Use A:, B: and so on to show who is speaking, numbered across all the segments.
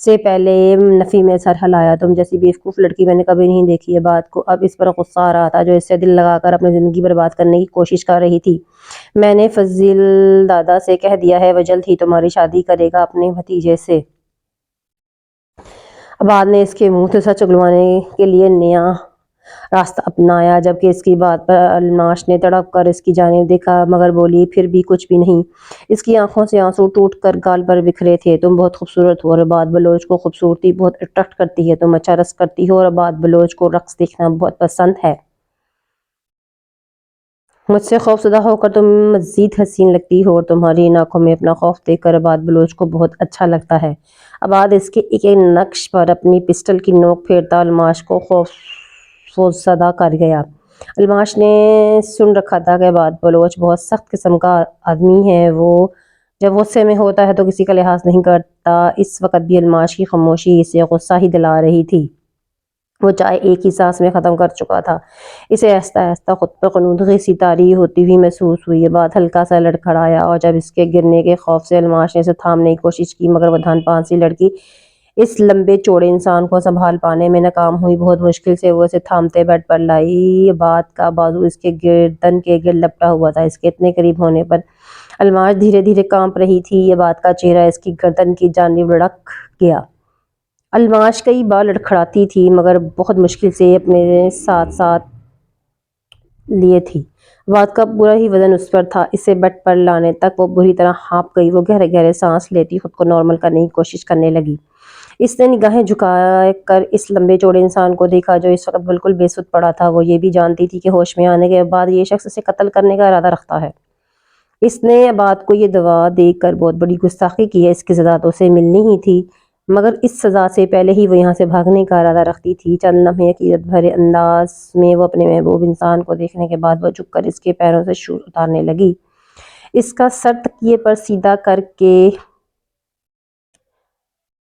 A: سے پہلے نفی میں سر ہلایا۔ تم جیسی بیوقوف لڑکی میں نے کبھی نہیں دیکھی ہے۔ بات کو اب اس پر غصہ آ رہا تھا جو اس سے دل لگا کر اپنی زندگی برباد کرنے کی کوشش کر رہی تھی۔ میں نے فضل دادا سے کہہ دیا ہے، وہ جلد ہی تمہاری شادی کرے گا اپنے بھتیجے سے۔ عباد نے اس کے منہ سے سچ اگلوانے کے لیے نیا راستہ اپنایا، جبکہ اس کی بات پر الناش نے تڑپ کر اس کی جانب دیکھا مگر بولی پھر بھی کچھ بھی نہیں۔ اس کی آنکھوں سے آنسو ٹوٹ کر گال پر بکھرے تھے۔ تم بہت خوبصورت ہو اور عباد بلوچ کو خوبصورتی بہت اٹریکٹ کرتی ہے۔ تم اچھا رقص کرتی ہو اور عباد بلوچ کو رقص دیکھنا بہت پسند ہے۔ مجھ سے خوفزدہ ہو کر تم مزید حسین لگتی ہو اور تمہاری ان آنکھوں میں اپنا خوف دیکھ کر عباد بلوچ کو بہت اچھا لگتا ہے۔ عباد اس کے ایک ایک نقش پر اپنی پسٹل کی نوک پھیرتا الماش کو خوفزدہ کر گیا۔ الماش نے سن رکھا تھا کہ عباد بلوچ بہت سخت قسم کا آدمی ہے، وہ جب غصے میں ہوتا ہے تو کسی کا لحاظ نہیں کرتا۔ اس وقت بھی الماش کی خاموشی اسے غصہ ہی دلا رہی تھی۔ وہ چائے ایک ہی سانس میں ختم کر چکا تھا۔ اسے آہستہ آہستہ خود پر قنودگی سی طاری ہوتی ہوئی محسوس ہوئی۔ بات ہلکا سا لڑکھڑایا اور جب اس کے گرنے کے خوف سے الماش نے اسے تھامنے کی کوشش کی مگر وہ دھان پان سی لڑکی اس لمبے چوڑے انسان کو سنبھال پانے میں ناکام ہوئی۔ بہت مشکل سے وہ اسے تھامتے بیڈ پر لائی۔ بات کا بازو اس کے گردن کے گرد لپٹا ہوا تھا۔ اس کے اتنے قریب ہونے پر الماش دھیرے دھیرے کانپ رہی تھی۔ یہ بات کا چہرہ اس کی گردن کی جانب لڑک گیا۔ الماش کئی بار لڑکھڑاتی تھی مگر بہت مشکل سے اپنے ساتھ لیے تھی۔ بات کا پورا ہی وزن اس پر تھا۔ اسے بیڈ پر لانے تک وہ بری طرح ہانپ گئی۔ وہ گہرے گہرے سانس لیتی خود کو نارمل کرنے کی کوشش کرنے لگی۔ اس نے نگاہیں جھکا کر اس لمبے چوڑے انسان کو دیکھا جو اس وقت بالکل بے سدھ پڑا تھا۔ وہ یہ بھی جانتی تھی کہ ہوش میں آنے کے بعد یہ شخص اسے قتل کرنے کا ارادہ رکھتا ہے۔ اس نے عباد کو یہ دوا دے کر بہت بڑی گستاخی کی ہے۔ اس کی سزا تو اسے ملنی ہی تھی مگر اس سزا سے پہلے ہی وہ یہاں سے بھاگنے کا ارادہ رکھتی تھی۔ چند لمحے عقیدت بھرے انداز میں وہ اپنے محبوب انسان کو دیکھنے کے بعد وہ جھک کر اس کے پیروں سے شوز اتارنے لگی۔ اس کا سر تکیے پر سیدھا کر کے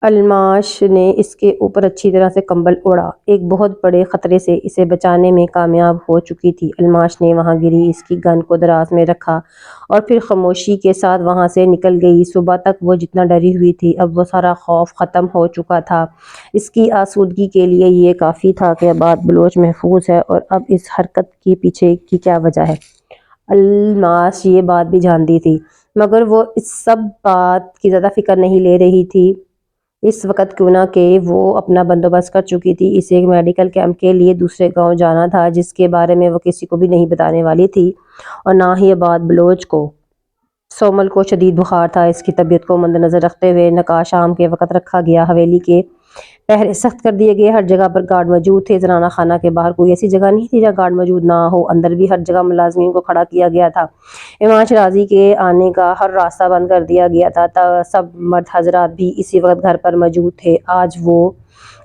A: الماش نے اس کے اوپر اچھی طرح سے کمبل اوڑھا۔ ایک بہت بڑے خطرے سے اسے بچانے میں کامیاب ہو چکی تھی۔ الماش نے وہاں گری اس کی گن کو دراز میں رکھا اور پھر خاموشی کے ساتھ وہاں سے نکل گئی۔ صبح تک وہ جتنا ڈری ہوئی تھی اب وہ سارا خوف ختم ہو چکا تھا۔ اس کی آسودگی کے لیے یہ کافی تھا کہ عباد بلوچ محفوظ ہے اور اب اس حرکت کے پیچھے کی کیا وجہ ہے۔ الماش یہ بات بھی جانتی تھی مگر وہ اس سب بات کی زیادہ فکر نہیں لے رہی تھی اس وقت کیوں نہ کہ وہ اپنا بندوبست کر چکی تھی۔ اسے ایک میڈیکل کیمپ کے لیے دوسرے گاؤں جانا تھا جس کے بارے میں وہ کسی کو بھی نہیں بتانے والی تھی اور نہ ہی عباد بلوچ کو۔ سومل کو شدید بخار تھا۔ اس کی طبیعت کو مد نظر رکھتے ہوئے نکاح شام کے وقت رکھا گیا۔ حویلی کے پہرے سخت کر دیے گئے۔ ہر جگہ پر گارڈ موجود تھے۔ زنانہ خانہ کے باہر کوئی ایسی جگہ نہیں تھی جہاں گارڈ موجود نہ ہو۔ اندر بھی ہر جگہ ملازمین کو کھڑا کیا گیا تھا۔ ایوان شرازی کے آنے کا ہر راستہ بند کر دیا گیا تھا۔ سب مرد حضرات بھی اسی وقت گھر پر موجود تھے۔ آج وہ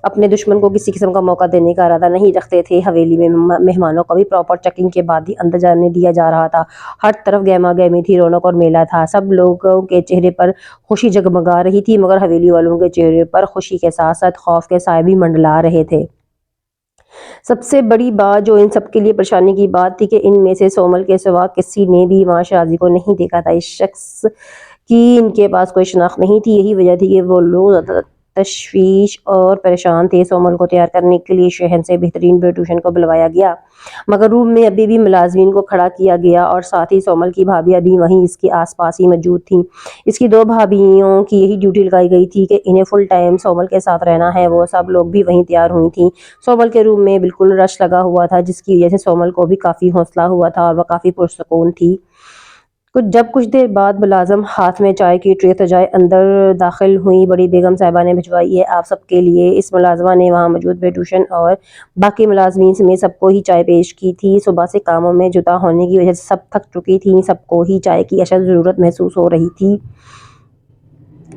A: اپنے دشمن کو کسی قسم کا موقع دینے کا ارادہ نہیں رکھتے تھے۔ حویلی میں مہمانوں کو بھی پراپر چیکنگ کے بعد ہی اندر جانے دیا جا رہا تھا۔ ہر طرف گہما گہمی تھی، رونق اور میلہ تھا۔ سب لوگوں کے چہرے پر خوشی جگمگا رہی تھی مگر حویلی والوں کے چہرے پر خوشی کے ساتھ ساتھ خوف کے سائے بھی منڈلا رہے تھے۔ سب سے بڑی بات جو ان سب کے لیے پریشانی کی بات تھی کہ ان میں سے سومل کے سوا کسی نے بھی ایوان شرازی کو نہیں دیکھا تھا۔ اس شخص کی ان کے پاس کوئی شناخت نہیں تھی۔ یہی وجہ تھی کہ وہ لوگ زیادہ تشویش اور پریشان تھے۔ سومل کو تیار کرنے کے لیے شہر سے بہترین بیوٹیشین کو بلوایا گیا مگر روم میں ابھی بھی ملازمین کو کھڑا کیا گیا اور ساتھ ہی سومل کی بھابھیاں بھی وہیں اس کے آس پاس ہی موجود تھیں۔ اس کی دو بھابھیوں کی یہی ڈیوٹی لگائی گئی تھی کہ انہیں فل ٹائم سومل کے ساتھ رہنا ہے۔ وہ سب لوگ بھی وہیں تیار ہوئی تھیں۔ سومل کے روم میں بالکل رش لگا ہوا تھا جس کی وجہ سے سومل کو بھی کافی حوصلہ ہوا تھا اور وہ کافی پرسکون تھی۔ جب کچھ دیر بعد ملازم ہاتھ میں چائے کی ٹرے سجائے اندر داخل ہوئی۔ بڑی بیگم صاحبہ نے بھجوائی ہے آپ سب کے لیے۔ اس ملازمہ نے وہاں موجود بیوٹیشین اور باقی ملازمین سمیت سب کو ہی چائے پیش کی تھی۔ صبح سے کاموں میں جتا ہونے کی وجہ سے سب تھک چکی تھیں۔ سب کو ہی چائے کی اشد ضرورت محسوس ہو رہی تھی۔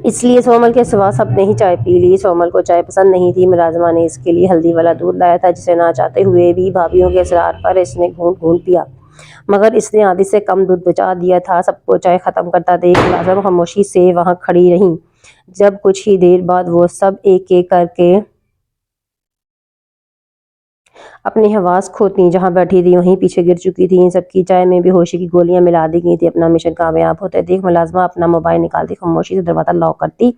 A: اس لیے سومل کے سوا سب نے ہی چائے پی لی۔ سومل کو چائے پسند نہیں تھی۔ ملازمہ نے اس کے لیے ہلدی والا دودھ لایا تھا جسے نہ چاہتے ہوئے بھی بھابھیوں کے اصرار پر اس نے گھونٹ گھونٹ پیا مگر اس نے آدھی سے کم دودھ بچا دیا تھا۔ سب کو چائے ختم کرتا دیکھ ملازم خاموشی سے وہاں کھڑی رہیں۔ جب کچھ ہی دیر بعد وہ سب ایک ایک کر کے اپنی حواس کھوتی، جہاں بیٹھی تھی وہیں پیچھے گر چکی تھی۔ ان سب کی چائے میں بے ہوشی کی گولیاں ملا دی گئی تھی۔ اپنا مشن کامیاب ہوتے دیکھ ملازمہ اپنا موبائل نکالتی خاموشی سے دروازہ لاک کرتی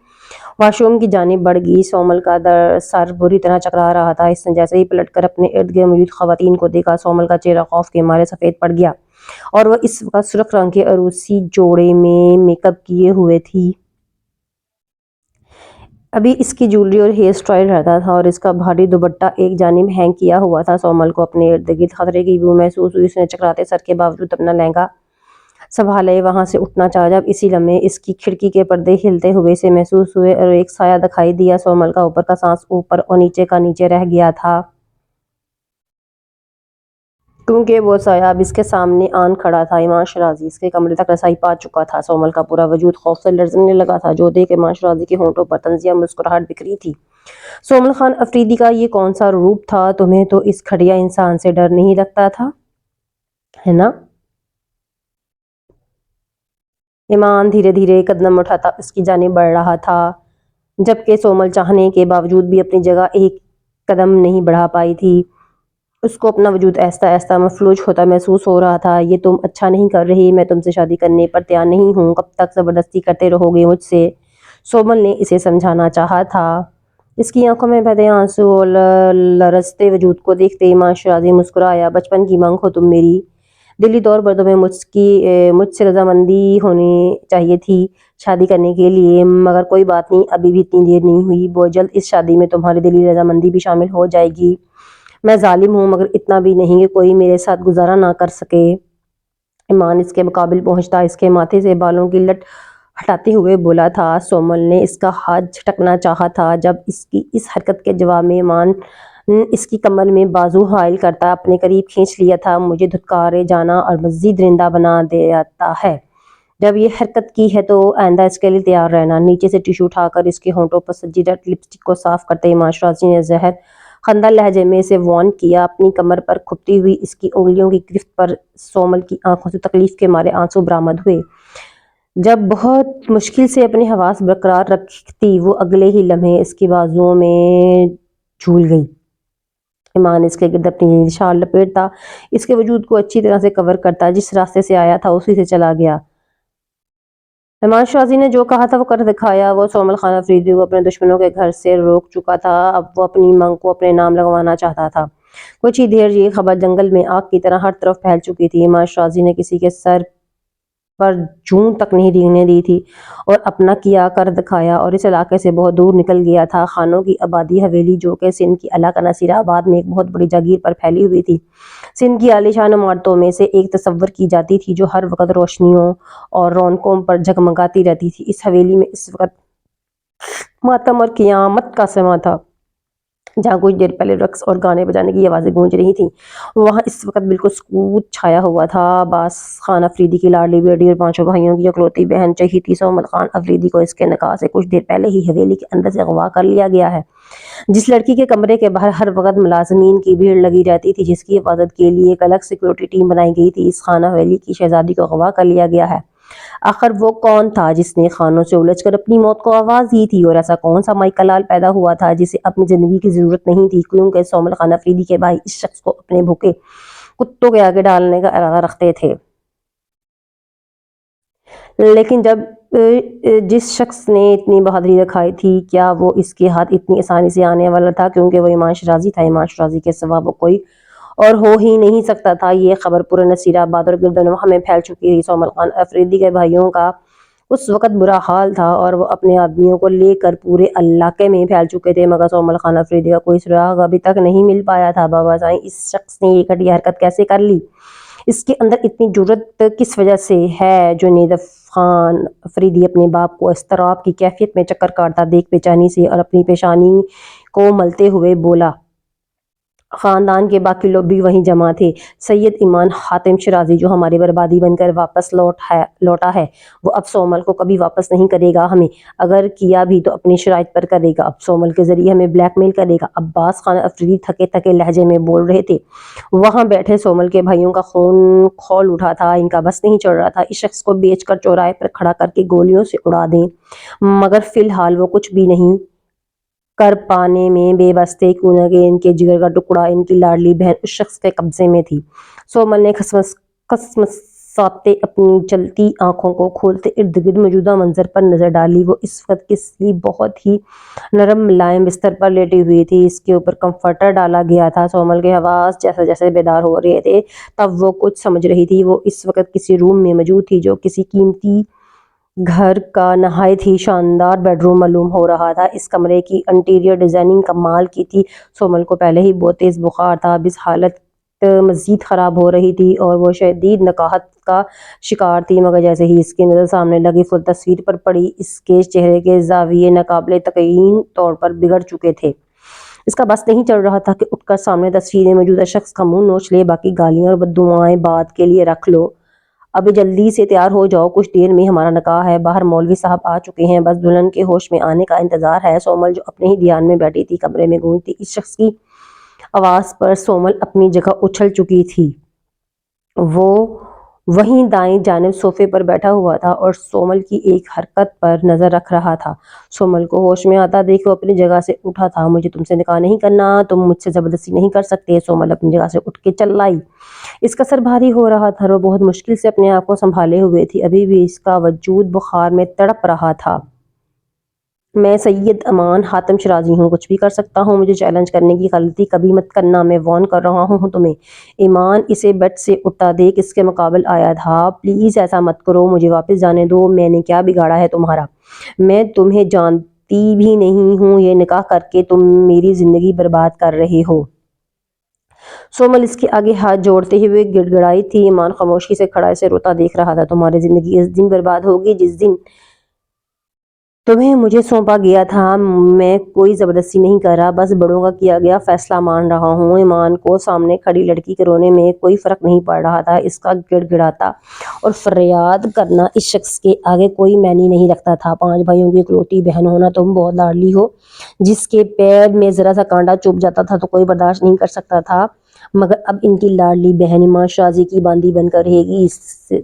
A: واش روم کی جانب بڑھ گئی۔ سومل کا سر بری طرح چکرا رہا تھا۔ اس نے جیسے ہی پلٹ کر اپنے ارد گرد موجود خواتین کو دیکھا، سومل کا چہرہ خوف کے مارے سفید پڑ گیا اور وہ اس وقت سرخ رنگ کے عروسی جوڑے میں میک اپ کیے ہوئے تھی۔ ابھی اس کی جویلری اور ہیئر سٹائل رہتا تھا اور اس کا بھاری دوپٹہ ایک جانب ہینگ کیا ہوا تھا۔ سومل کو اپنے ارد گرد خطرے کی بو محسوس ہوئی۔ اس نے چکراتے سر کے باوجود اپنا لہنگا سنبھالے وہاں سے اٹھنا چاہا جب اسی لمحے اس کی کھڑکی کے پردے ہلتے ہوئے سے محسوس ہوئے اور ایک سایہ دکھائی دیا۔ سومل کا اوپر کا سانس اوپر اور نیچے کا نیچے رہ گیا تھا، کیونکہ وہ سایہ اب اس کے سامنے آن کھڑا تھا۔ ایمان شرازی اس کے کمرے تک رسائی پا چکا تھا۔ سومل کا پورا وجود خوف سے لرزنے لگا تھا، جو دیکھ ایمان شرازی کے ہونٹوں پر طنزیہ مسکراہٹ بکھری تھی۔ سومل خان افریدی کا یہ کون سا روپ تھا؟ تمہیں تو اس گھٹیا انسان سے ڈر نہیں لگتا تھا، ہے نا؟ ایمان دھیرے دھیرے قدم اٹھاتا اس کی جانب بڑھ رہا تھا، جبکہ سومل چاہنے کے باوجود بھی اپنی جگہ ایک قدم نہیں بڑھا پائی تھی۔ اس کو اپنا وجود آہستہ آہستہ مفلوج ہوتا محسوس ہو رہا تھا۔ یہ تم اچھا نہیں کر رہی، میں تم سے شادی کرنے پر تیار نہیں ہوں، کب تک زبردستی کرتے رہو گے مجھ سے؟ سومل نے اسے سمجھانا چاہا تھا۔ اس کی آنکھوں میں بہتے آنسو اور لرزتے وجود کو دیکھتے ایمان شرازی مسکرایا۔ بچپن کی مانگ ہو تم میری، دلی طور پر تمہیں مجھ سے رضامندی ہونی چاہیے تھی شادی کرنے کے لیے، مگر کوئی بات نہیں، ابھی بھی اتنی دیر نہیں ہوئی، بہت جلد اس شادی میں تمہاری دلی رضامندی بھی شامل ہو جائے گی۔ میں ظالم ہوں مگر اتنا بھی نہیں کہ کوئی میرے ساتھ گزارا نہ کر سکے۔ ایمان اس کے مقابل پہنچتا اس کے ماتھے سے بالوں کی لٹ ہٹاتے ہوئے بولا تھا۔ سومل نے اس کا ہاتھ جھٹکنا چاہا تھا جب اس کی اس حرکت کے جواب میں ایمان اس کی کمر میں بازو حائل کرتا اپنے قریب کھینچ لیا تھا۔ مجھے دھتکارے جانا اور مزید درندہ بنا دیتا ہے، جب یہ حرکت کی ہے تو آئندہ اس کے لیے تیار رہنا۔ نیچے سے ٹشو اٹھا کر اس کے ہونٹوں پر سجی ریڈ لپسٹک کو صاف کرتے ایمان شرازی نے زہر خندہ لہجے میں اسے وارن کیا۔ اپنی کمر پر کھپتی ہوئی اس کی انگلیوں کی گرفت پر سومل کی آنکھوں سے تکلیف کے مارے آنسو برآمد ہوئے۔ جب بہت مشکل سے اپنی حواس برقرار رکھتی وہ اگلے ہی لمحے اس کی بازوؤں میں جھول گئی۔ ایمان اس کے گرد اپنی شال لپیٹتا اس کے وجود کو اچھی طرح سے کور کرتا، جس راستے سے آیا تھا اسی سے چلا گیا۔ ایمان شرازی نے جو کہا تھا وہ کر دکھایا۔ وہ سومل خان افریدی کو اپنے دشمنوں کے گھر سے روک چکا تھا، اب وہ اپنی مانگ کو اپنے نام لگوانا چاہتا تھا۔ کچھ ہی دیر یہ خبر جنگل میں آگ کی طرح ہر طرف پھیل چکی تھی۔ ایمان شرازی نے کسی کے سر پر جوں تک نہیں رینگنے دی تھی اور اپنا کیا کر دکھایا اور اس علاقے سے بہت دور نکل گیا تھا۔ خانوں کی آبادی حویلی جو کہ سندھ کی علاقہ نصیر آباد میں ایک بہت بڑی جاگیر پر پھیلی ہوئی تھی، سندھ کی عالیشان عمارتوں میں سے ایک تصور کی جاتی تھی جو ہر وقت روشنیوں اور رونقوں پر جگمگاتی رہتی تھی۔ اس حویلی میں اس وقت ماتم اور قیامت کا سماں تھا۔ جہاں کچھ دیر پہلے رقص اور گانے بجانے کی آوازیں گونج رہی تھیں، وہاں اس وقت بالکل سکوت چھایا ہوا تھا۔ عباس خان افریدی کی لاڈلی بیٹی اور پانچوں بھائیوں کی اکلوتی بہن چہیتی سومل خان افریدی کو اس کے نکاح سے کچھ دیر پہلے ہی حویلی کے اندر سے اغوا کر لیا گیا ہے۔ جس لڑکی کے کمرے کے باہر ہر وقت ملازمین کی بھیڑ لگی رہتی تھی، جس کی حفاظت کے لیے ایک الگ سیکورٹی ٹیم بنائی گئی تھی، اس خانہ حویلی کی شہزادی کو اغوا کر لیا گیا ہے۔ آخر وہ کون تھا جس نے خانوں سے الجھ کر اپنی موت کو آواز دی تھی، اور ایسا کون سا مائیکا لال پیدا ہوا تھا جسے اپنی زندگی کی ضرورت نہیں تھی، کیونکہ سومل خان افریدی کے بھائی اس شخص کو اپنے بھوکے کتوں کے آگے ڈالنے کا ارادہ رکھتے تھے۔ لیکن جس شخص نے اتنی بہادری دکھائی تھی، کیا وہ اس کے ہاتھ اتنی آسانی سے آنے والا تھا؟ کیونکہ وہ ایمان شرازی تھا۔ ایمان شرازی کے سوا وہ کوئی اور ہو ہی نہیں سکتا تھا۔ یہ خبر پورے نصیر آباد اور گرد و نواح میں پھیل چکی تھی۔ سومل خان افریدی کے بھائیوں کا اس وقت برا حال تھا اور وہ اپنے آدمیوں کو لے کر پورے علاقے میں پھیل چکے تھے، مگر سومل خان افریدی کا کوئی سراغ ابھی تک نہیں مل پایا تھا۔ بابا جائیں، اس شخص نے یہ گھٹیا حرکت کیسے کر لی؟ اس کے اندر اتنی جرأت کس وجہ سے ہے؟ جنید خان افریدی اپنے باپ کو اضطراب کی کیفیت میں چکر کاٹتا دیکھ بے چینی سے اور اپنی پیشانی کو ملتے ہوئے بولا۔ خاندان کے باقی لوگ بھی وہیں جمع تھے۔ سید ایمان حاتم شرازی جو ہماری بربادی بن کر واپس لوٹا ہے، وہ اب سومل کو کبھی واپس نہیں کرے گا ہمیں، اگر کیا بھی تو اپنی شرائط پر کرے گا، اب سومل کے ذریعے ہمیں بلیک میل کرے گا۔ عباس خان افریدی تھکے تھکے لہجے میں بول رہے تھے۔ وہاں بیٹھے سومل کے بھائیوں کا خون کھول اٹھا تھا، ان کا بس نہیں چڑھ رہا تھا۔ اس شخص کو بیچ کر چوراہے پر کھڑا کر کے گولیوں سے اڑا دیں، مگر فی الحال وہ کچھ بھی نہیں کر پانے میں بے بس تھے، کیوں نہ کہ ان کے جگر کا ٹکڑا، ان کی لاڈلی بہن اس شخص کے قبضے میں تھی۔ سومل نے کسمساتے اپنی چلتی آنکھوں کو کھولتے ارد گرد موجودہ منظر پر نظر ڈالی۔ وہ اس وقت کسی بہت ہی نرم ملائم بستر پر لیٹی ہوئی تھی، اس کے اوپر کمفرٹر ڈالا گیا تھا۔ سومل کے حواس جیسے جیسے بیدار ہو رہے تھے تب وہ کچھ سمجھ رہی تھی۔ وہ اس وقت کسی روم میں موجود تھی جو کسی قیمتی گھر کا نہایت ہی شاندار بیڈ روم معلوم ہو رہا تھا۔ اس کمرے کی انٹیریئر ڈیزائننگ کمال کی تھی۔ سومل کو پہلے ہی بہت تیز بخار تھا، اب اس حالت مزید خراب ہو رہی تھی اور وہ شدید نکاہت کا شکار تھی، مگر جیسے ہی اس کی نظر سامنے لگی فل تصویر پر پڑی، اس کے چہرے کے زاویے ناقابل یقین طور پر بگڑ چکے تھے۔ اس کا بس نہیں چل رہا تھا کہ اٹھ کر سامنے تصویر موجودہ شخص کا منہ نوچ لے، باقی گالیاں اور بددعائیں بعد کے لیے رکھ لو۔ ابھی جلدی سے تیار ہو جاؤ، کچھ دیر میں ہمارا نکاح ہے، باہر مولوی صاحب آ چکے ہیں، بس دلہن کے ہوش میں آنے کا انتظار ہے۔ سومل جو اپنے ہی دھیان میں بیٹھی تھی کمرے میں گونجتی اس شخص کی آواز پر سومل اپنی جگہ اچھل چکی تھی۔ وہ وہیں دائیں جانب صوفے پر بیٹھا ہوا تھا اور سومل کی ایک حرکت پر نظر رکھ رہا تھا۔ سومل کو ہوش میں آتا دیکھ وہ اپنی جگہ سے اٹھا تھا۔ مجھے تم سے نکاح نہیں کرنا، تم مجھ سے زبردستی نہیں کر سکتے۔ سومل اپنی جگہ سے اٹھ کے چل آئی۔ اس کا سر بھاری ہو رہا تھا اور وہ بہت مشکل سے اپنے آپ کو سنبھالے ہوئے تھی، ابھی بھی اس کا وجود بخار میں تڑپ رہا تھا۔ میں سید امان حاتم شیرازی ہوں، کچھ بھی کر سکتا ہوں، مجھے چیلنج کرنے کی غلطی کبھی مت کرنا، میں وارن کر رہا ہوں تمہیں۔ ایمان اسے بیڈ سے اٹھتا دیکھ اس کے مقابل آیا تھا۔ پلیز ایسا مت کرو، مجھے واپس جانے دو، میں نے کیا بگاڑا ہے تمہارا؟ میں تمہیں جانتی بھی نہیں ہوں، یہ نکاح کر کے تم میری زندگی برباد کر رہے ہو۔ سومل اس کے آگے ہاتھ جوڑتے ہوئے گڑ گڑائی تھی۔ ایمان خاموشی سے کھڑا اسے روتا دیکھ رہا تھا۔ تمہاری زندگی اس دن برباد ہوگی جس دن تمہیں مجھے سونپا گیا تھا۔ میں کوئی زبردستی نہیں کر رہا، بس بڑوں کا کیا گیا فیصلہ مان رہا ہوں۔ ایمان کو سامنے کھڑی لڑکی کے رونے میں کوئی فرق نہیں پڑ رہا تھا۔ اس کا گڑ گڑاتا اور فریاد کرنا اس شخص کے آگے کوئی معنی نہیں رکھتا تھا۔ 5 بھائیوں کی اکلوتی بہن ہونا، تم بہت لاڈلی ہو، جس کے پیر میں ذرا سا کانٹا چبھ جاتا تھا تو کوئی برداشت نہیں کر سکتا تھا، مگر اب ان کی لاڈلی بہن ایمان شیرازی کی باندی بن کر رہے گی۔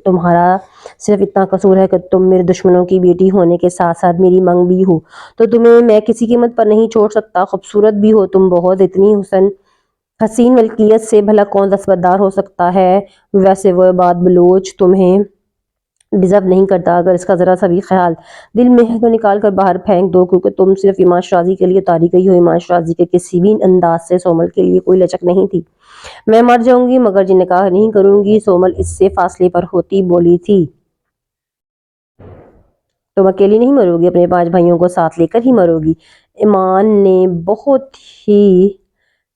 A: تمہارا صرف اتنا قصور ہے کہ تم میرے دشمنوں کی بیٹی ہونے کے ساتھ ساتھ میری منگ بھی ہو، تو تمہیں میں کسی قیمت پر نہیں چھوڑ سکتا۔ خوبصورت بھی ہو تم بہت، اتنی حسین ملکیت سے بھلا کون دستبردار ہو سکتا ہے؟ ویسے وہ بات بلوچ تمہیں ڈیزرو نہیں کرتا، اگر اس کا ذرا سا بھی خیال دل میں ہے تو نکال کر باہر پھینک دو، کیونکہ تم صرف ایمان شیرازی کے لیے اتاری گئی ہو۔ ایمان شیرازی کے کسی بھی انداز سے سومل کے لیے کوئی لچک نہیں تھی۔ میں مر جاؤں گی مگر یہ نکاح نہیں کروں گی، سومل اس سے فاصلے پر ہوتی بولی تھی۔ تم اکیلی نہیں مرو گی، اپنے 5 بھائیوں کو ساتھ لے کر ہی مرو گی۔ ایمان نے بہت ہی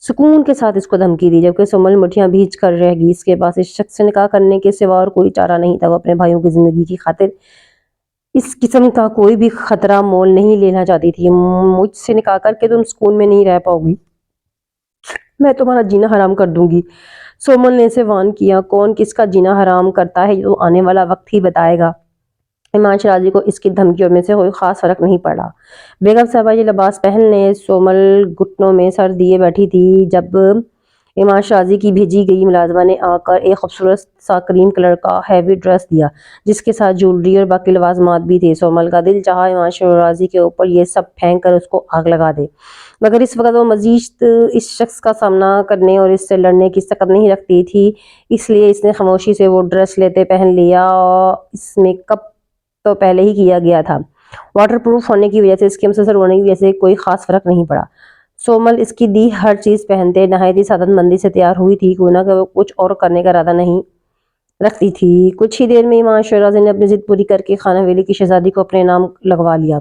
A: سکون کے ساتھ اس کو دھمکی دی، جبکہ سومل مٹھیاں بھیج کر رہ گئی۔ اس کے پاس اس شخص سے نکاح کرنے کے سوا اور کوئی چارہ نہیں تھا۔ وہ اپنے بھائیوں کی زندگی کی خاطر اس قسم کا کوئی بھی خطرہ مول نہیں لینا چاہتی تھی۔ مجھ سے نکاح کر کے تم سکون میں نہیں رہ پاؤ گی، میں تمہارا جینا حرام کر دوں گی، سومل نے اسے وارن کیا۔ کون کس کا جینا حرام کرتا ہے یہ تو آنے والا وقت ہی بتائے گا۔ ایمان شیرازی کو اس کی دھمکیوں میں سے کوئی خاص فرق نہیں پڑا۔ بیگم صاحبہ یہ لباس پہن لیں۔ سومل گھٹنوں میں سر دیے بیٹھی تھی جب ایمان شیرازی کی بھیجی گئی ملازمہ نے آ کر ایک خوبصورت سا کریم کلر کا ہیوی ڈریس دیا، جس کے ساتھ جیولری اور باقی لوازمات بھی تھے۔ سومل کا دل چاہا ایمان شیرازی کے اوپر یہ سب پھینک کر اس کو آگ لگا دے، مگر اس وقت وہ مزید اس شخص کا سامنا کرنے اور اس سے لڑنے کی طاقت نہیں رکھتی تھی، اس لیے اس نے خاموشی سے وہ ڈریس لیتے پہن لیا۔ اس میک اپ تو پہلے ہی کیا گیا تھا، واٹر پروف ہونے کی وجہ سے، اس کے مسلسل رونے کی وجہ سے کوئی خاص فرق نہیں پڑا۔ سومل اس کی دی ہر چیز پہنتے نہایت ہی سعادت مندی سے تیار ہوئی تھی، کیوں نہ کہ وہ کچھ اور کرنے کا ارادہ نہیں رکھتی تھی۔ کچھ ہی دیر میں ایمان شیرازی نے اپنی ضد پوری کر کے خانہ ویلی کی شہزادی کو اپنے نام لگوا لیا۔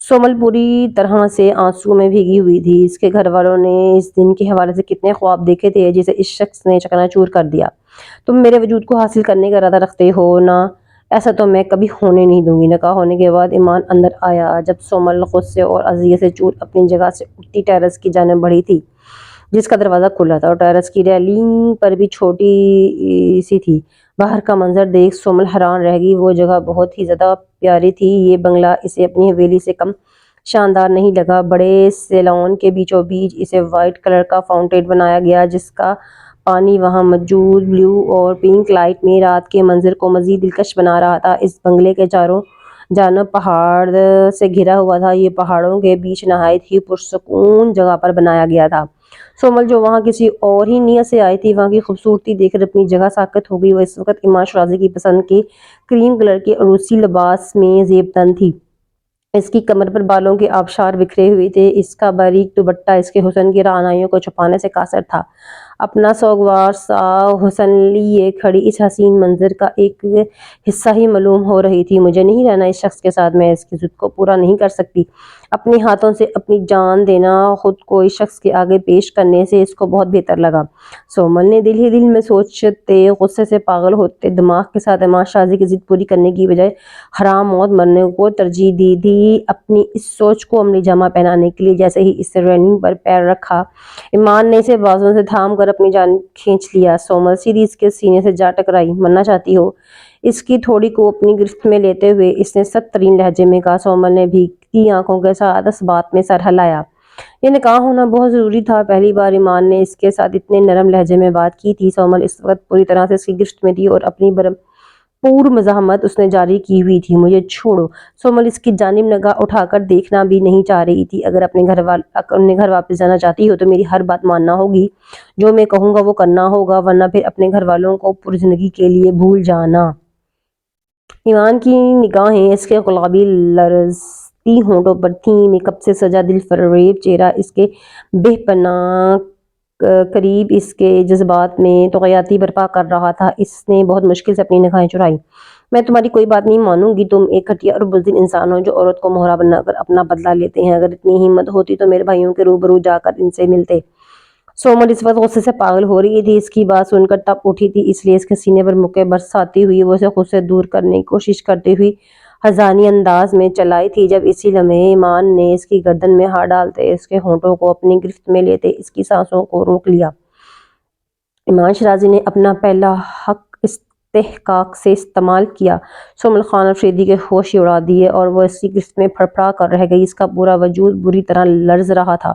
A: سومل پوری طرح سے آنسو میں بھیگی ہوئی تھی۔ اس کے گھر والوں نے اس دن کے حوالے سے کتنے خواب دیکھے تھے جسے اس شخص نے چکنا چور کر دیا۔ تم میرے وجود کو حاصل کرنے کا ارادہ رکھتے ہو نا، ایسا تو میں کبھی ہونے نہیں دوں گی۔ نکاح ہونے کے بعد ایمان اندر آیا جب سومل غصے اور اذیت سے چور اپنی جگہ سے اٹھتی ٹیرس کی جانب بڑھی تھی، جس کا دروازہ کھلا تھا اور ٹیرس کی ریلنگ پر بھی چھوٹی سی تھی۔ باہر کا منظر دیکھ سومل حیران رہ گئی، وہ جگہ بہت ہی زیادہ پیاری تھی۔ یہ بنگلہ اسے اپنی حویلی سے کم شاندار نہیں لگا۔ بڑے سیلون کے بیچوں بیچ اسے وائٹ کلر کا فاؤنٹین بنایا گیا، جس کا پانی وہاں موجود بلیو اور پنک لائٹ میں رات کے منظر کو مزید دلکش بنا رہا تھا۔ اس بنگلے کے چاروں جانب پہاڑ سے گھرا ہوا تھا۔ یہ پہاڑوں کے بیچ نہایت ہی پرسکون جگہ پر بنایا گیا تھا۔ سومل جو وہاں کسی اور ہی نیت سے آئی تھی، وہاں کی خوبصورتی دیکھ کر اپنی جگہ ساکت ہو گئی۔ وہ اس وقت ایمان شرازی کی پسند کے کریم کلر کے عروسی لباس میں زیب تن تھی۔ اس کی کمر پر بالوں کے آبشار بکھرے ہوئے تھے۔ اس کا باریک دوپٹہ اس کے حسن کی رعنائیوں کو چھپانے سے قاصر تھا۔ اپنا سوگوار سا حسن لیے کھڑی اس حسین منظر کا ایک حصہ ہی معلوم ہو رہی تھی۔ مجھے نہیں رہنا اس شخص کے ساتھ، میں اس کی ضد کو پورا نہیں کر سکتی۔ اپنے ہاتھوں سے اپنی جان دینا خود کو اس شخص کے آگے پیش کرنے سے اس کو بہت بہتر لگا۔ سومل نے دل ہی دل میں سوچتے غصے سے پاگل ہوتے دماغ کے ساتھ ایمان شرازی کی ضد پوری کرنے کی بجائے حرام موت مرنے کو ترجیح دی تھی۔ اپنی اس سوچ کو عملی جامہ پہنانے کے لیے جیسے ہی اس ریلنگ پر پیر رکھا، ایمان نے اسے بازوؤں سے تھام کر اپنی جانب کھینچ لیا۔ سومل سیدھی اس کے سینے سے جا ٹکرائی۔ مرنا چاہتی ہو؟ اس کی تھوڑی کو اپنی گرفت میں لیتے ہوئے اس نے سخت ترین لہجے میں کہا۔ سومل نے بھیگتی آنکھوں کے ساتھ اس بات میں سر ہلایا۔ یہ نکاح ہونا بہت ضروری تھا۔ پہلی بار ایمان نے اس کے ساتھ اتنے نرم لہجے میں بات کی تھی۔ سومل اس وقت پوری طرح سے اس کی گرفت میں تھی اور اپنی پور مزاحمت اس نے جاری کی ہوئی تھی۔ مجھے چھوڑو۔ سومل اس کی جانب نگاہ اٹھا کر دیکھنا بھی نہیں چاہ رہی تھی۔ اگر اپنے گھر واپس جانا چاہتی ہو تو میری ہر بات ماننا ہوگی۔ جو میں کہوں گا وہ کرنا ہوگا، ورنہ پھر اپنے گھر والوں کو پوری زندگی کے لیے بھول جانا۔ ایمان کی نگاہیں اس کے گلابی لرزتی ہونٹوں پر تھیں۔ میک اپ سے سجا دل فریب چہرہ اس کے بے پناہ قریب اس کے جذبات میں طغیاتی برپا کر رہا تھا۔ اس نے بہت مشکل سے اپنی نگاہیں چرائی۔ میں تمہاری کوئی بات نہیں مانوں گی۔ تم ایک گھٹیا اور بزدل انسان ہو جو عورت کو مہرا بنا کر اپنا بدلہ لیتے ہیں۔ اگر اتنی ہمت ہوتی تو میرے بھائیوں کے روبرو جا کر ان سے ملتے۔ سومل اس وقت غصے سے پاگل ہو رہی تھی۔ اس کی بات سن کر تپ اٹھی تھی، اس لیے اس کے سینے پر مکے برساتی ہوئی وہ اسے خود سے دور کرنے کی کوشش کرتی ہوئی حزانی انداز میں چلائی تھی۔ جب اسی لمحے ایمان نے اس کی گردن میں ہاتھ ڈالتے، اس کے ہونٹوں کو اپنی گرفت میں لیتے اس کی سانسوں کو روک لیا۔ ایمان شرازی نے اپنا پہلا حق استحقاق سے استعمال کیا۔ سومل خان افریدی کے ہوش ہی اڑا دیے اور وہ اس کی گرفت میں پھڑپڑا کر رہ گئی۔ اس کا پورا وجود بری طرح لرز رہا تھا۔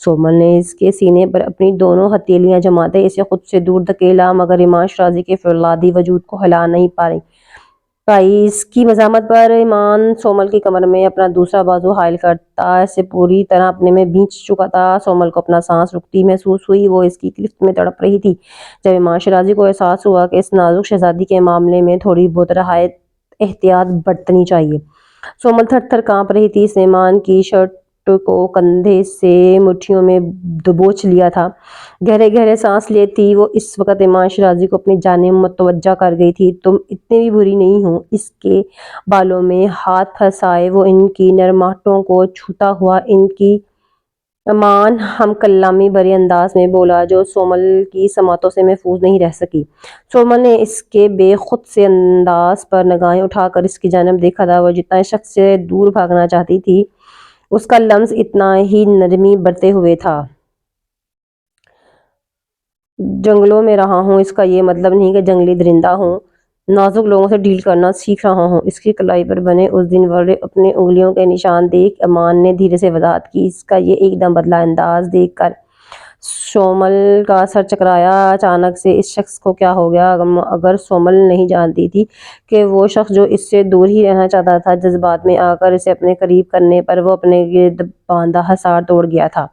A: سومل نے اس کے سینے پر اپنی دونوں ہتھیلیاں جماتے اسے خود سے دور دھکیلا، مگر ایمان شرازی کے فولادی وجود کو ہلا نہیں پائی۔ اس کی مزاحمت پر ایمان سومل کی کمر میں اپنا دوسرا بازو حائل کرتا اسے پوری طرح اپنے میں بھینچ چکا تھا۔ سومل کو اپنا سانس رکتی محسوس ہوئی۔ وہ اس کی گرفت میں تڑپ رہی تھی۔ جب ایمان شرازی کو احساس ہوا کہ اس نازک شہزادی کے معاملے میں تھوڑی بہت رعایت احتیاط برتنی چاہیے، سومل تھر تھر کانپ رہی تھی۔ اس نے ایمان کی شرٹ کو کندھے سے مٹھیوں میں دبوچ لیا تھا۔ گہرے گہرے سانس لیتی وہ اس وقت ایمان شرازی کو اپنی جانب متوجہ کر گئی تھی۔ تم اتنی بھی بری نہیں ہو۔ اس کے بالوں میں ہاتھ پھنسائے وہ ان کی نرم آنٹوں کو چھوتا ہوا ان کی ایمان ہم کلامی بھرے انداز میں بولا، جو سومل کی سماعتوں سے محفوظ نہیں رہ سکی۔ سومل نے اس کے بے خود سے انداز پر نگاہیں اٹھا کر اس کی جانب دیکھا تھا۔ وہ جتنا اس شخص سے دور بھاگنا چاہتی تھی، اس کا لمس اتنا ہی نرمی برتے ہوئے تھا۔ جنگلوں میں رہا ہوں، اس کا یہ مطلب نہیں کہ جنگلی درندہ ہوں۔ نازک لوگوں سے ڈیل کرنا سیکھ رہا ہوں۔ اس کی کلائی پر بنے اس دن والے اپنے انگلیوں کے نشان دیکھ ایمان نے دھیرے سے وضاحت کی۔ اس کا یہ ایک دم بدلا انداز دیکھ کر سومل کا سر چکرایا۔ اچانک سے اس شخص کو کیا ہو گیا؟ اگر سومل نہیں جانتی تھی کہ وہ شخص جو اس سے دور ہی رہنا چاہتا تھا، جذبات میں آ کر اسے اپنے قریب کرنے پر وہ اپنے گرد باندھا حصار توڑ گیا تھا۔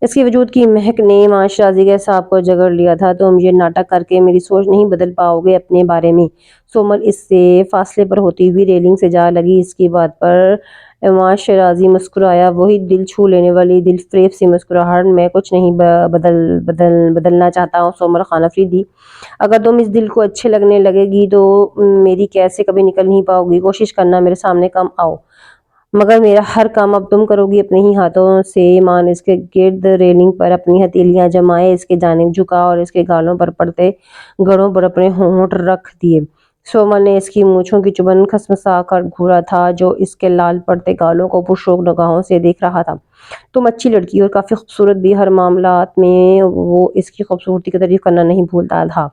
A: اس کی وجود کی مہک نے ایمان شرازی کے اعصاب کو جگڑ لیا تھا۔ تم یہ ناٹک کر کے میری سوچ نہیں بدل پاؤ گے اپنے بارے میں۔ سومل اس سے فاصلے پر ہوتی ہوئی ریلنگ سے جا لگی۔ اس کی بات پر ایمان شرازی مسکرایا، وہی دل چھو لینے والی دل فریب سی مسکراہٹ۔ میں کچھ نہیں بدلنا چاہتا ہوں سومل خان افریدی۔ اگر تم اس دل کو اچھے لگنے لگے گی تو میری قید سے کبھی نکل نہیں پاؤ گی۔ کوشش کرنا میرے سامنے کم آؤ، مگر میرا ہر کام اب تم کرو گی اپنے ہی ہاتھوں سے۔ ایمان اس کے گرد ریلنگ پر اپنی ہتھیلیاں جمائے اس کے جانب جھکا اور اس کے گالوں پر پڑتے گڑوں پر اپنے ہونٹ رکھ دیے۔ سومل نے اس کی مونچھوں کی چبھن کھسمسا کر گھورا تھا، جو اس کے لال پڑتے گالوں کو پرشوق نگاہوں سے دیکھ رہا تھا۔ تم اچھی لڑکی ہو اور کافی خوبصورت بھی۔ ہر معاملات میں وہ اس کی خوبصورتی کی تعریف کرنا نہیں بھولتا تھا۔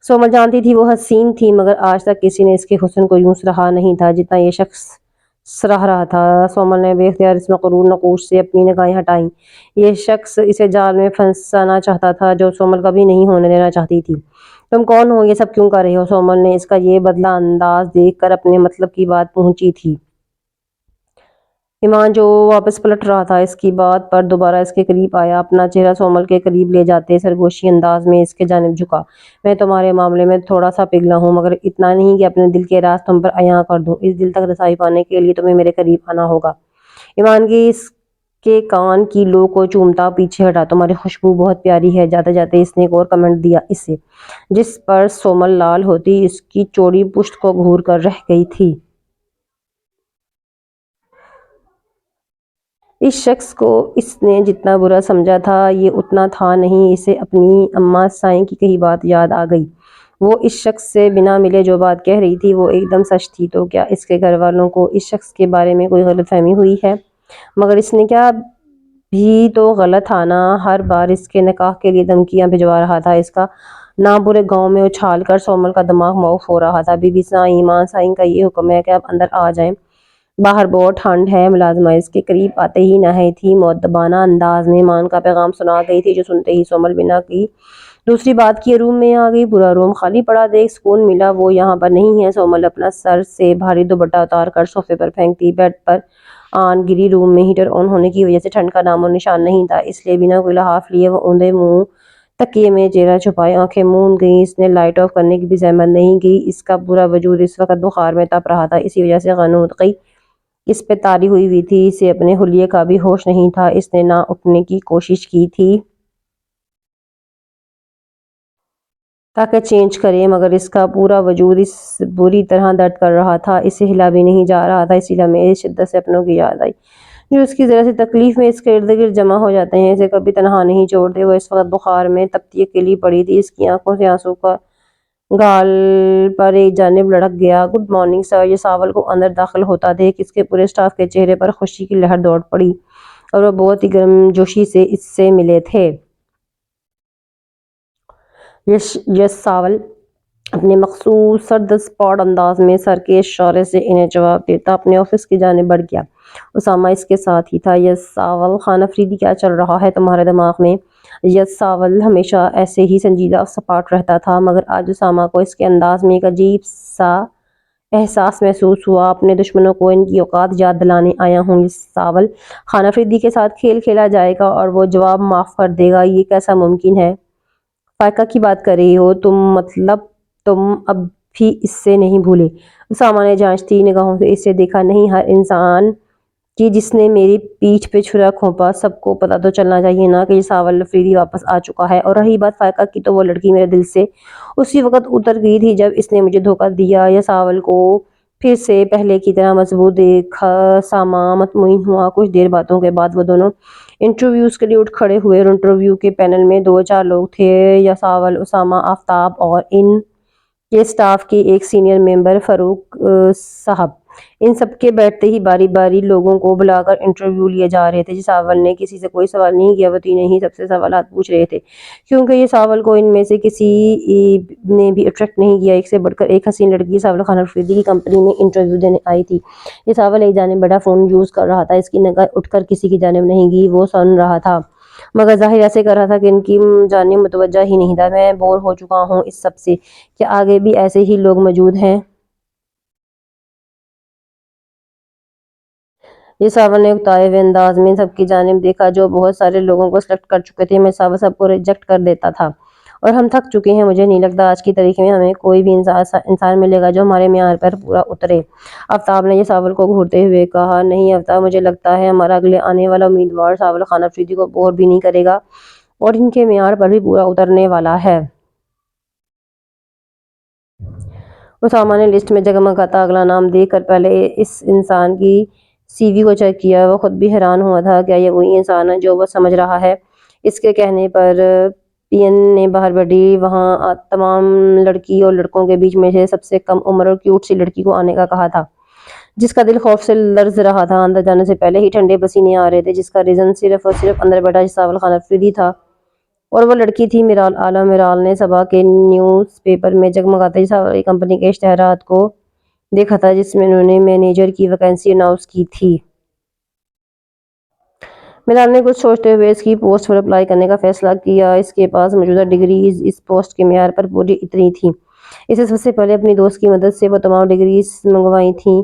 A: سومل جانتی تھی وہ حسین تھی، مگر آج تک کسی نے اس کے حسن کو یوں سراہا نہیں تھا جتنا یہ شخص سراہ رہا تھا۔ سومل نے بے اختیار اس مغرور نقوش سے اپنی نگاہیں ہٹائیں۔ یہ شخص اسے جال میں پھنسانا چاہتا تھا جو سومل کبھی نہیں ہونے دینا چاہتی تھی۔ تم کون ہو؟ یہ سب کیوں کر رہے ہو؟ سومل نے اس کا یہ بدلا انداز دیکھ کر اپنے مطلب کی بات پہنچی تھی۔ ایمان جو واپس پلٹ رہا تھا اس کی بات پر دوبارہ اس کے قریب آیا، اپنا چہرہ سومل کے قریب لے جاتے سرگوشی انداز میں اس کے جانب جھکا۔ میں تمہارے معاملے میں تھوڑا سا پگھلا ہوں، مگر اتنا نہیں کہ اپنے دل کے راز تم پر عیاں کر دوں۔ اس دل تک رسائی پانے کے لیے تمہیں میرے قریب آنا ہوگا۔ ایمان کی اس کے کان کی لو کو چومتا پیچھے ہٹا۔ تمہاری خوشبو بہت پیاری ہے۔ جاتے جاتے اس نے ایک اور کمنٹ دیا اسے، جس پر سومل لال ہوتی اس کی چوڑی پشت کو گھور کر رہ گئی تھی۔ اس شخص کو اس نے جتنا برا سمجھا تھا یہ اتنا تھا نہیں۔ اسے اپنی اماں سائیں کی کہی بات یاد آ گئی۔ وہ اس شخص سے بنا ملے جو بات کہہ رہی تھی وہ ایک دم سچ تھی۔ تو کیا اس کے گھر والوں کو اس شخص کے بارے میں کوئی غلط فہمی ہوئی ہے؟ مگر اس نے کیا بھی تو غلط تھا نا، ہر بار اس کے نکاح کے لیے دھمکیاں بھجوا رہا تھا۔ اس کا نام پورے گاؤں میں اچھال کر سومل کا دماغ معاف ہو رہا تھا۔ بی بی سائیں، ماں سائیں کا یہ حکم ہے کہ اب اندر آ جائیں، باہر بہت ٹھنڈ ہے۔ ملازمہ اس کے قریب آتے ہی نہائی تھی مؤدبانہ انداز میں ایمان کا پیغام سنا گئی تھی، جو سنتے ہی سومل بنا کی دوسری بات کیے روم میں آ گئی۔ پورا روم خالی پڑا دیکھ سکون ملا، وہ یہاں پر نہیں ہے۔ سومل اپنا سر سے بھاری دوپٹہ اتار کر صوفے پر پھینکتی بیڈ پر آن گری۔ روم میں ہیٹر آن ہونے کی وجہ سے ٹھنڈ کا نام و نشان نہیں تھا، اس لیے بنا کوئی لحاف لیے وہ اوندھے منہ تکیے میں چہرہ چھپائے آنکھیں موند گئی۔ اس نے لائٹ آف کرنے کی بھی زحمت نہیں کی۔ اس کا پورا وجود اس وقت بخار میں تپ رہا تھا، اسی وجہ سے غنودگی اس پہ طاری ہوئی تھی۔ اسے اپنے حلیے کا بھی ہوش نہیں تھا۔ اس نے نہ اٹھنے کی کوشش کی تھی تاکہ چینج کرے، مگر اس کا پورا وجود اس بری طرح درد کر رہا تھا، اسے ہلا بھی نہیں جا رہا تھا۔ اسی لمحے شدت سے اپنوں کی یاد آئی جو اس کی ذرا سی تکلیف میں اس کے ارد گرد جمع ہو جاتے ہیں، اسے کبھی تنہا نہیں چھوڑتے۔ وہ اس وقت بخار میں تپتی اکیلی پڑی تھی، اس کی آنکھوں سے آنسو کا گال پر ایک جانب لڑک گیا۔ گڈ مارننگ سر، یہ ساول کو اندر داخل ہوتا دیکھ اس کے پورے سٹاف کے چہرے پر خوشی کی لہر دوڑ پڑی اور وہ بہت ہی گرم جوشی سے اس سے ملے تھے۔ یس ساول اپنے مخصوص سرد سپاٹ انداز میں سر کے اشارے سے انہیں جواب دیتا اپنے آفس کی جانب بڑھ گیا۔ اسامہ اس کے ساتھ ہی تھا۔ یس ساول، خان افریدی کیا چل رہا ہے تمہارے دماغ میں؟ یس ساول ہمیشہ ایسے ہی سنجیدہ اور سپاٹ رہتا تھا، مگر آج اسامہ کو اس کے انداز میں ایک عجیب سا احساس محسوس ہوا۔ اپنے دشمنوں کو ان کی اوقات یاد دلانے آیا ہوں۔ یس ساول، خان افریدی کے ساتھ کھیل کھیلا جائے گا اور وہ جواب معاف کر دے گا، یہ کیسا ممکن ہے؟ فائقہ کی بات کر رہی ہو تم؟ مطلب تم اب بھی اس سے نہیں بھولے؟ اسامہ نے جانچتی نگاہوں سے اسے دیکھا۔ نہیں، ہر انسان کی جس نے میری پیٹھ پہ چھرا گھونپا، سب کو پتہ تو چلنا چاہیے نا کہ یہ ساول افریدی واپس آ چکا ہے۔ اور رہی بات فائقہ کی، تو وہ لڑکی میرے دل سے اسی وقت اتر گئی تھی جب اس نے مجھے دھوکہ دیا۔ یہ ساول کو پھر سے پہلے کی طرح مضبوط دیکھا اسامہ مطمئن ہوا۔ کچھ دیر باتوں کے بعد وہ دونوں انٹرویوز کے لیے اٹھ کھڑے ہوئے اور انٹرویو کے پینل میں 2-4 لوگ تھے، یا ساول، اسامہ، آفتاب اور ان کے سٹاف کے ایک سینئر ممبر فاروق صاحب۔ ان سب کے بیٹھتے ہی باری باری لوگوں کو بلا کر انٹرویو لیے جا رہے تھے۔ ساول نے کسی سے کوئی سوال نہیں کیا، وہ تینوں ہی سب سے سوالات پوچھ رہے تھے، کیونکہ یہ ساول کو ان میں سے کسی نے بھی اٹریکٹ نہیں کیا۔ ایک سے بڑھ کر ایک حسین لڑکی ساول خان افریدی کی کمپنی میں انٹرویو دینے آئی تھی۔ یہ ساول ایک جانب بڑا فون یوز کر رہا تھا، اس کی نگاہ اٹھ کر کسی کی جانب نہیں گئی، وہ سن رہا تھا، مگر ظاہر ایسے کر رہا تھا کہ ان کی جانب متوجہ ہی نہیں تھا۔ میں بور ہو چکا ہوں اس سب سے، کیا آگے بھی ایسے ہی لوگ موجود ہیں؟ یہ ساول نے اکتائے ہوئے انداز میں سب کی جانب دیکھا جو بہت سارے لوگوں کو سلیکٹ کر چکے تھے۔ میں سب کو ریجیکٹ کر دیتا تھا اور ہم تھک چکے ہیں۔ مجھے نہیں لگتا آج کی تاریخ میں ہمیں کوئی بھی انسان ملے گا جو ہمارے معیار پر پورا اترے۔ آفتاب نے یہ ساول کو گھورتے ہوئے کہا۔ نہیں آفتاب، مجھے لگتا ہے ہمارا اگلے آنے والا امیدوار ساول خان افریدی کو بور بھی نہیں کرے گا اور ان کے معیار پر بھی پورا اترنے والا ہے۔ اسامہ نے لسٹ میں جگمگاتا اگلا نام دیکھ کر پہلے اس انسان کی سی وی کو چیک کیا۔ وہ خود بھی حیران ہوا تھا، کیا یہ وہی انسان ہے جو وہ سمجھ رہا ہے؟ اس کے کہنے پر پی این نے باہر بیٹھی وہاں تمام لڑکی اور لڑکوں کے بیچ میں سے سب سے کم عمر اور کیوٹ سی لڑکی کو آنے کا کہا تھا، جس کا دل خوف سے لرز رہا تھا۔ اندر جانے سے پہلے ہی ٹھنڈے پسینے آ رہے تھے، جس کا ریزن صرف اور صرف اندر بیٹھا ساول خان افریدی تھا، اور وہ لڑکی تھی میرال عالم۔ میرال نے صبح کے نیوز پیپر میں جگمگاتے ساول کی کمپنی کے اشتہارات کو دیکھا تھا، جس میں انہوں نے مینیجر کی ویکینسی اناؤنس کی تھی۔ میرال نے کچھ سوچتے ہوئے اس کی پوسٹ پر اپلائی کرنے کا فیصلہ کیا۔ اس کے پاس موجودہ ڈگریز اس پوسٹ کے معیار پر پوری اتنی تھی۔ اسے سب سے پہلے اپنی دوست کی مدد سے وہ تمام ڈگریز منگوائی تھیں،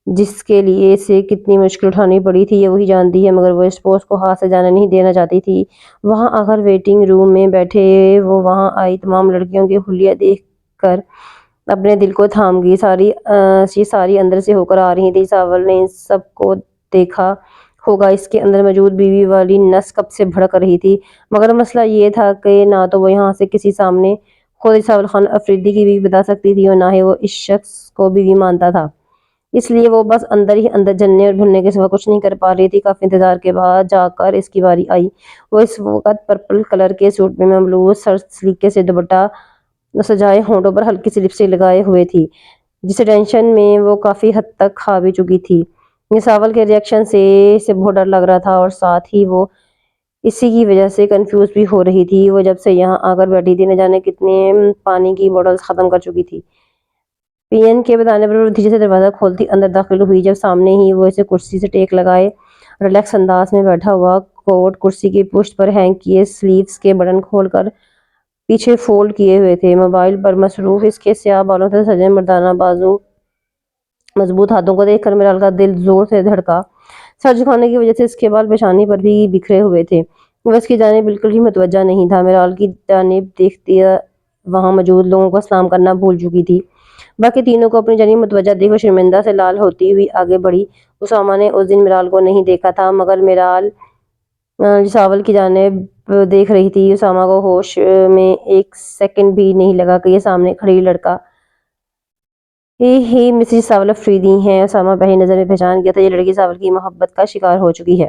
A: جس کے لیے اسے کتنی مشکل اٹھانی پڑی تھی یہ وہی جانتی ہے، مگر وہ اس پوسٹ کو ہاتھ سے جانے نہیں دینا چاہتی تھی۔ وہاں آخر ویٹنگ روم میں بیٹھے وہ وہاں آئی تمام لڑکیوں کے حلیہ دیکھ کر اپنے دل کو تھام گئی۔ ساری اندر سے ہو کر آ رہی تھی۔ ساول نے ان سب کو دیکھا ہوگا، اس کے اندر موجود بیوی والی نس کب سے بھڑک رہی تھی، مگر مسئلہ یہ تھا کہ نہ تو وہ یہاں سے کسی سامنے خود ساول خان افریدی کی بیوی بتا سکتی تھی اور نہ ہی وہ اس شخص کو بیوی مانتا تھا۔ اس لیے وہ بس اندر ہی اندر جلنے اور بھولنے کے سوا کچھ نہیں کر پا رہی تھی۔ کافی انتظار کے بعد جا کر اس کی باری آئی۔ وہ اس وقت پرپل کلر کے سوٹ میں ملبوس سر سلیقے سے دوپٹہ سجائے ہونٹوں پر ہلکی سی لپسٹک لگائے ہوئے تھی، جس ٹینشن میں وہ کافی حد تک کھا بھی چکی تھی۔ یہ ساول کے ریئیکشن سے اسے بہت ڈر لگ رہا تھا اور ساتھ ہی وہ اسی کی وجہ سے کنفیوز بھی ہو رہی تھی۔ وہ جب سے یہاں آ کر بیٹھی تھی نہ جانے کتنے پانی کی بوٹلز ختم کر چکی تھی۔ پی این کے بتانے پر وہ دھیرے سے دروازہ کھولتی اندر داخل ہوئی، جب سامنے ہی وہ اسے کرسی سے ٹیک لگائے ریلیکس انداز میں بیٹھا ہوا کوٹ کرسی کی پشت پر ہینگ کیے سلیوز کے بٹن کھول کر پیچھے فولڈ کیے ہوئے تھے، موبائل پر مصروف اس کے سیاہ بالوں سے سجے مردانہ بازو مضبوط ہاتھوں کو دیکھ کر میرال کا دل زور سے دھڑکا۔ سر جھکانے کی وجہ سے اس کے بال پیشانی پر بھی بکھرے ہوئے تھے۔ وہ اس کی جانب بالکل ہی متوجہ نہیں تھا، میرال کی جانب دیکھتی وہاں موجود لوگوں کو سلام کرنا بھول چکی تھی۔ باقی تینوں کو اپنی جانب متوجہ دیکھ وہ شرمندہ سے لال ہوتی ہوئی آگے بڑھی۔ اسامہ نے اس دن میرال کو نہیں دیکھا تھا، مگر میرال ساول کی جانب دیکھ رہی تھی۔ اسامہ کو ہوش میں ایک سیکنڈ بھی نہیں لگا کہ یہ سامنے کھڑی لڑکا ہی مسز ساول افریدی ہیں۔ اسامہ پہلی نظر میں پہچان گیا تھا، یہ لڑکی ساول کی محبت کا شکار ہو چکی ہے۔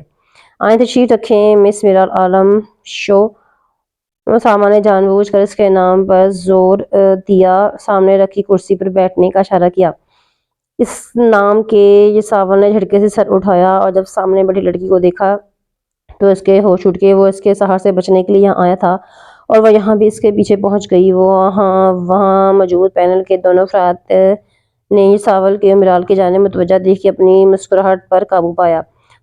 A: آئیں تشریف رکھیں مس میرال عالم شو۔ اسامہ نے جان بوجھ کر اس کے نام پر زور دیا، سامنے رکھی کرسی پر بیٹھنے کا اشارہ کیا۔ اس نام کے یہ ساول نے جھٹکے سے سر اٹھایا اور جب سامنے بیٹھی لڑکی کو دیکھا تو اس کے ہوش اٹھ گئے۔ وہ اس کے سہار سے بچنے کے لیے یہاں آیا تھا اور وہ یہاں بھی اس کے پیچھے پہنچ گئی۔ وہاں موجود پینل کے دونوں افراد نے ساول کے میرال کی جانب متوجہ دیکھ کے اپنی مسکراہٹ پر قابو پایا۔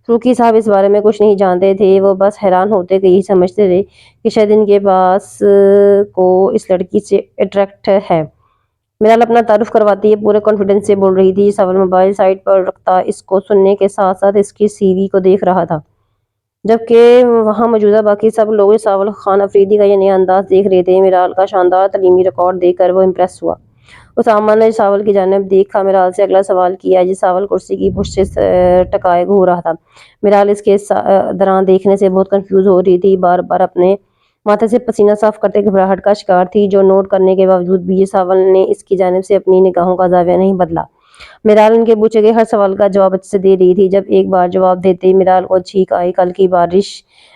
A: فروکی صاحب اس بارے میں کچھ نہیں جانتے تھے، وہ بس حیران ہوتے کہ یہی سمجھتے تھے کہ شاید ان کے پاس کو اس لڑکی سے اٹریکٹ ہے۔ میرال اپنا تعارف کرواتی ہے پورے کانفیڈنس سے بول رہی تھی۔ ساول موبائل سائیڈ پر رکھتا اس کو سننے کے ساتھ ساتھ اس کی سی وی کو دیکھ رہا تھا، جبکہ وہاں موجودہ باقی سب لوگ ساول خان افریدی کا یہ نیا انداز دیکھ رہے تھے۔ میرال کا شاندار تعلیمی ریکارڈ دیکھ کر وہ امپریس ہوا۔ اسامہ نے ساول کی جانب دیکھا، میرال سے اگلا سوال کیا، جس ساول کرسی کی پشت سے ٹکائے گھور رہا تھا۔ میرال اس کے دراں دیکھنے سے بہت کنفیوز ہو رہی تھی، بار بار اپنے ماتھے سے پسینہ صاف کرتے گھبراہٹ کا شکار تھی، جو نوٹ کرنے کے باوجود بھی ساول نے اس کی جانب سے اپنی نگاہوں کا زاویہ نہیں بدلا۔ میرال ان کے پوچھے گئے ہر سوال کا جواب اچھے سے دے رہی تھی۔ جب ایک بار جواب دیتے ہی میرال کو چھینک آئی۔ کل کی بارش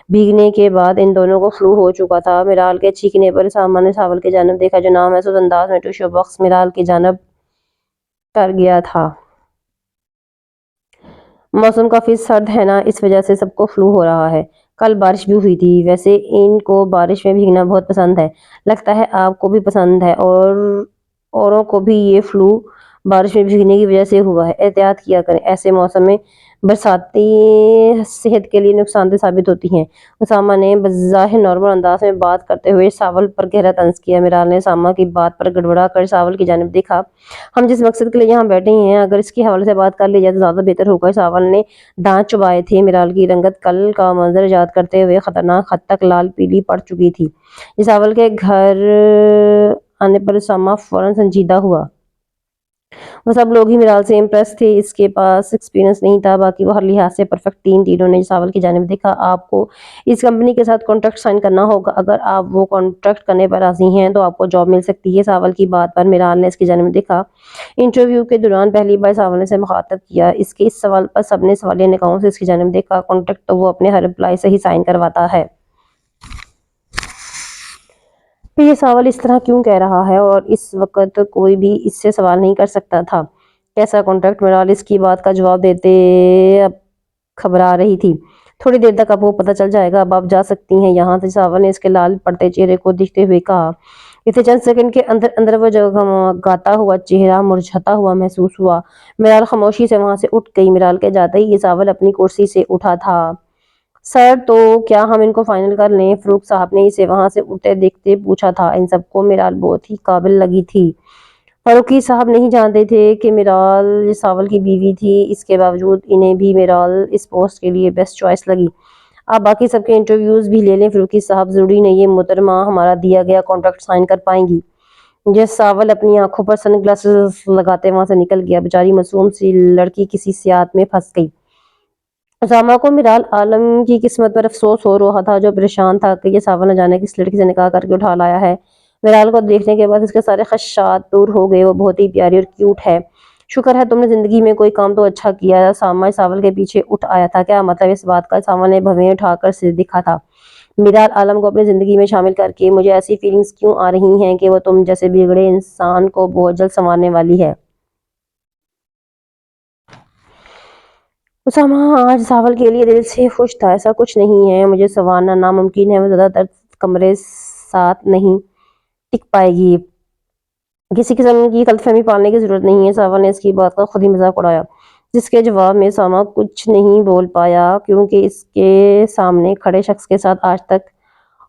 A: بھیگنے کے بعد ان دونوں کو فلو ہو چکا تھا۔ میرال کے چھینکنے پر اسامہ نے ساول کی جانب دیکھا، جو نامحسوس انداز میں ٹشو باکس میرال کی جانب کر گیا تھا۔ موسم کافی سرد ہے نا، اس وجہ سے سب کو فلو ہو رہا ہے۔ کل بارش بھی ہوئی تھی، ویسے ان کو بارش میں بھیگنا بہت پسند ہے، لگتا ہے آپ کو بھی پسند ہے، اور اوروں کو بھی یہ فلو بارش میں بھیگنے کی وجہ سے ہوا ہے۔ احتیاط کیا کریں، ایسے موسم میں برساتیں صحت کے لیے نقصان دہ ثابت ہوتی ہیں۔ اسامہ نے بظاہر نارمل انداز میں بات کرتے ہوئے ساول پر گہرا طنز کیا۔ میرال نے اسامہ کی بات پر گڑبڑا کر ساول کی جانب دیکھا۔ ہم جس مقصد کے لیے یہاں بیٹھے ہیں، اگر اس کے حوالے سے بات کر لی جائے تو زیادہ بہتر ہوگا۔ ساول نے دانت چبائے تھے، میرال کی رنگت کل کا منظر یاد کرتے ہوئے خطرناک حد تک لال پیلی پڑ چکی تھی۔ ساول کے گھر آنے پر اسامہ فوراً سنجیدہ ہوا۔ وہ سب لوگ ہی میرال سے امپریس تھے، اس کے پاس ایکسپیرینس نہیں تھا، باقی وہ ہر لحاظ سے پرفیکٹ تھی۔ تینوں نے ساول کی جانب دیکھا۔ آپ کو اس کمپنی کے ساتھ کانٹریکٹ سائن کرنا ہوگا، اگر آپ وہ کانٹریکٹ کرنے پر راضی ہیں تو آپ کو جاب مل سکتی ہے۔ ساول کی بات پر میرال نے اس کی جانب دیکھا۔ انٹرویو کے دوران پہلی بار ساول نے اسے مخاطب کیا، اس کے اس سوال پر سب نے سوالیہ نگاہوں سے اس کی جانب دیکھا۔ کانٹریکٹ تو وہ اپنے ہر امپلائی سے ہی سائن کرواتا ہے، پھر یہ ساول اس طرح کیوں کہہ رہا ہے، اور اس وقت کوئی بھی اس سے سوال نہیں کر سکتا تھا۔ کیسا کانٹریکٹ؟ میرال اس کی بات کا جواب دیتے اب گھبرا رہی تھی۔ تھوڑی دیر تک آپ کو پتہ چل جائے گا، اب آپ جا سکتی ہیں یہاں سے، ساول نے اس کے لال پڑتے چہرے کو دیکھتے ہوئے کہا۔ اسے چند سیکنڈ کے اندر اندر وہ جگمگاتا ہوا چہرہ مرجھاتا ہوا محسوس ہوا۔ میرال خاموشی سے وہاں سے اٹھ گئی۔ میرال کے جاتے ہی یہ ساول اپنی کرسی سے اٹھا تھا۔ سر تو کیا ہم ان کو فائنل کر لیں؟ فروخ صاحب نے اسے وہاں سے اٹھتے دیکھتے پوچھا تھا۔ ان سب کو میرال بہت ہی قابل لگی تھی۔ فاروقی صاحب نہیں جانتے تھے کہ میرال ساول کی بیوی تھی، اس کے باوجود انہیں بھی میرال اس پوسٹ کے لیے بیسٹ چوائس لگی۔ آپ باقی سب کے انٹرویوز بھی لے لیں فاروقی صاحب، ضروری نہیں ہے محترمہ ہمارا دیا گیا کانٹریکٹ سائن کر پائیں گی۔ جس ساول اپنی آنکھوں پر سن گلاسز لگاتے وہاں سے نکل گیا۔ بیچاری معصوم سی لڑکی کسی سیاحت میں پھنس گئی۔ اسامہ کو میرال عالم کی قسمت پر افسوس ہو رہا تھا، جو پریشان تھا کہ یہ ساول نہ جانے کس لڑکی سے نکاح کر کے اٹھا لایا ہے۔ میرال کو دیکھنے کے بعد اس کے سارے خدشات دور ہو گئے۔ وہ بہت ہی پیاری اور کیوٹ ہے۔ شکر ہے تم نے زندگی میں کوئی کام تو اچھا کیا۔ اسامہ ساول کے پیچھے اٹھ آیا تھا۔ کیا مطلب اس بات کا؟ اسامہ نے بھویں اٹھا کر سر دکھا تھا۔ میرال عالم کو اپنی زندگی میں شامل کر کے مجھے ایسی فیلنگز کیوں آ رہی ہیں کہ وہ تم جیسے بگڑے انسان کو بہت جلد سنوارنے والی ہے۔ اسامہ آج ساول کے لیے دل سے خوش تھا۔ ایسا کچھ نہیں ہے، مجھے سنوارنا ناممکن ہے، وہ زیادہ تر کمرے ساتھ نہیں ٹک پائے گی۔ کسی قسم کی غلط فہمی پالنے کی ضرورت نہیں ہے۔ ساول نے اس کی بات کا خود ہی مذاق اڑایا، جس کے جواب میں اسامہ کچھ نہیں بول پایا، کیونکہ اس کے سامنے کھڑے شخص کے ساتھ آج تک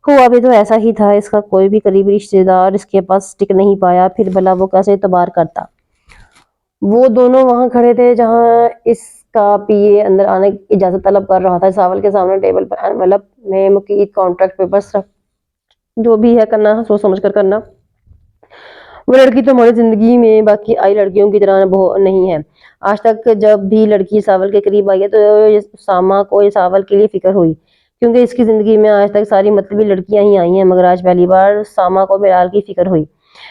A: ہوا بھی تو ایسا ہی تھا۔ اس کا کوئی بھی قریبی رشتہ دار اس کے پاس ٹک نہیں پایا، پھر بھلا وہ کیسے اعتبار کرتا؟ وہ دونوں وہاں کھڑے تھے جہاں اس کا پی اے اندر آنے کی اجازت طلب کر رہا تھا۔ ساول کے سامنے ٹیبل پر انویلپ میں مقید کانٹریکٹ پیپرز رکھ، جو بھی ہے کرنا سوچ سمجھ کر کرنا۔ وہ لڑکی تمہاری زندگی میں باقی آئی لڑکیوں کی طرح نہیں ہے۔ آج تک جب بھی لڑکی ساول کے قریب آئی ہے تو اسامہ کو ساول کے لیے فکر ہوئی، کیونکہ اس کی زندگی میں آج تک ساری مطلبی لڑکیاں ہی آئی ہیں، مگر آج پہلی بار اسامہ کو میرال کی فکر ہوئی۔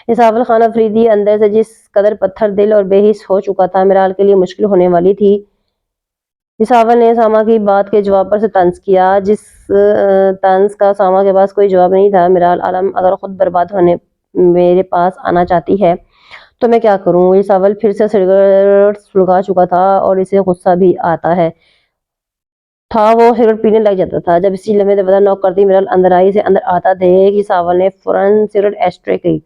A: یہ ساول خان افریدی اندر سے جس قدر پتھر دل اور بے حس ہو چکا تھا، میرال کے لیے مشکل ہونے والی تھی۔ ساول نے اسامہ کی بات کے جواب پر سے طنز کیا، جس طنز کا اسامہ کے پاس کوئی جواب نہیں تھا۔ میرال عالم اگر خود برباد ہونے میرے پاس آنا چاہتی ہے تو میں کیا کروں؟ یہ ساول پھر سے سگریٹ سلگا چکا تھا اور اسے غصہ بھی آتا ہے تھا۔ وہ سگریٹ پینے لگ جاتا تھا جب اسی لمحے دروازہ نوک کرتی میرال اندر آئی۔ اسے اندر آتا دیکھ کہ ساول نے فوراً سگریٹ ایشٹرے کی۔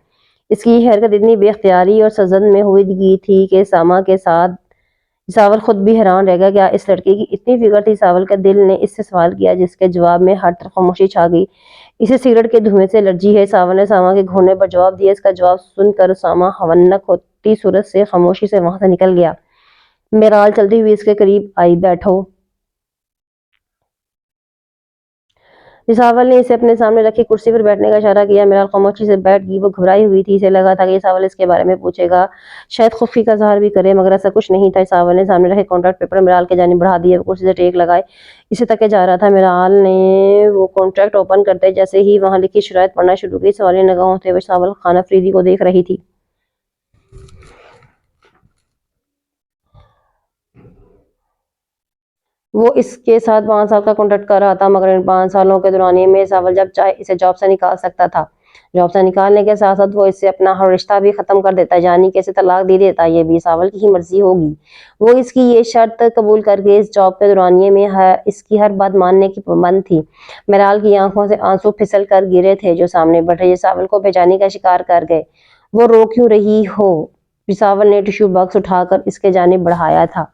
A: اس کی حرکت اتنی بے اختیاری اور سزن میں ہوئی تھی کہ اسامہ کے ساتھ ساول خود بھی حیران رہ گیا۔ کیا اس لڑکے کی اتنی فکر تھی؟ ساول کے دل نے اس سے سوال کیا، جس کے جواب میں ہر طرف خاموشی چھا گئی۔ اسے سگریٹ کے دھوئیں سے الرجی ہے، ساول نے اسامہ کے گھورنے پر جواب دیا۔ اس کا جواب سن کر اسامہ ہونک ہوتی صورت سے خاموشی سے وہاں سے نکل گیا۔ میرال چلتی ہوئی اس کے قریب آئی۔ بیٹھو۔ ساول نے اسے اپنے سامنے رکھی کرسی پر بیٹھنے کا اشارہ کیا۔ میرال خاموشی سے بیٹھ گئی۔ وہ گھبرائی ہوئی تھی، اسے لگا تھا کہ ساول اس کے بارے میں پوچھے گا، شاید خفی کا اظہار بھی کرے، مگر ایسا کچھ نہیں تھا۔ ساول نے سامنے رکھے کانٹریکٹ پیپر میرال کی جانب بڑھا دیے۔ وہ کرسی سے ٹیک لگائے اسے تکے جا رہا تھا۔ میرال نے وہ کانٹریکٹ اوپن کرتے جیسے ہی وہاں لکھی شرائط پڑھنا شروع کی۔ سوالیہ نگاہوں سے وہ ساول خان افریدی کو دیکھ رہی تھی۔ وہ اس کے ساتھ 5 سال کا کانٹریکٹ کر رہا تھا، مگر ان 5 سالوں کے دورانیے میں ساول جب چاہے اسے جاب سے نکال سکتا تھا۔ جاب سے نکالنے کے ساتھ ساتھ وہ اس سے اپنا ہر رشتہ بھی ختم کر دیتا، یعنی کہ اسے طلاق دے دیتا۔ یہ بھی ساول کی ہی مرضی ہوگی۔ وہ اس کی یہ شرط قبول کر کے اس جاب کے دورانیے میں اس کی ہر بات ماننے کی پابند تھی۔ میرال کی آنکھوں سے آنسو پھسل کر گرے تھے جو سامنے بڑھ رہے ساول کو بے-چینی کا شکار کر گئے۔ وہ رو کیوں رہی ہو؟ ساول نے ٹشو باکس اٹھا کر اس کے جانب بڑھایا تھا۔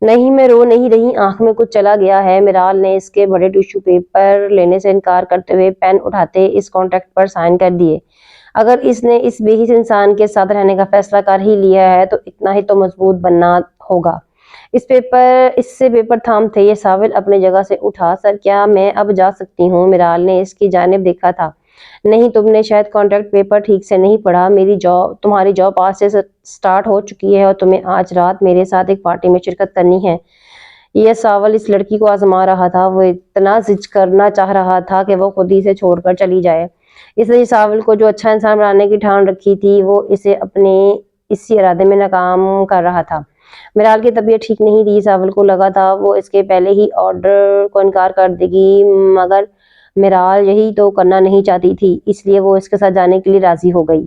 A: نہیں میں رو نہیں رہی، آنکھ میں کچھ چلا گیا ہے۔ میرال نے اس کے بڑے ٹشو پیپر لینے سے انکار کرتے ہوئے پین اٹھاتے اس کانٹریکٹ پر سائن کر دیے۔ اگر اس نے اس بے حس انسان کے ساتھ رہنے کا فیصلہ کر ہی لیا ہے تو اتنا ہی تو مضبوط بننا ہوگا۔ اس سے پیپر تھامتے یہ ساول اپنی جگہ سے اٹھا۔ سر کیا میں اب جا سکتی ہوں؟ میرال نے اس کی جانب دیکھا تھا۔ نہیں، تم نے شاید کانٹریکٹ پیپر ٹھیک سے نہیں پڑھا۔ تمہاری جاب آج سے سٹارٹ ہو چکی ہے اور تمہیں آج رات میرے ساتھ ایک پارٹی میں شرکت کرنی ہے۔ یہ ساول اس لڑکی کو آزما رہا تھا۔ وہ اتنا ضد کرنا چاہ رہا تھا کہ وہ خود ہی اسے چھوڑ کر چلی جائے۔ اس نے ساول کو جو اچھا انسان بنانے کی ٹھان رکھی تھی، وہ اسے اپنے اسی ارادے میں ناکام کر رہا تھا۔ میرال کی طبیعت ٹھیک نہیں تھی۔ ساول کو لگا تھا وہ اس کے پہلے ہی آرڈر کو انکار کر دے گی، مگر میرال یہی تو کرنا نہیں چاہتی تھی، اس لیے وہ اس کے ساتھ جانے کے لیے راضی ہو گئی۔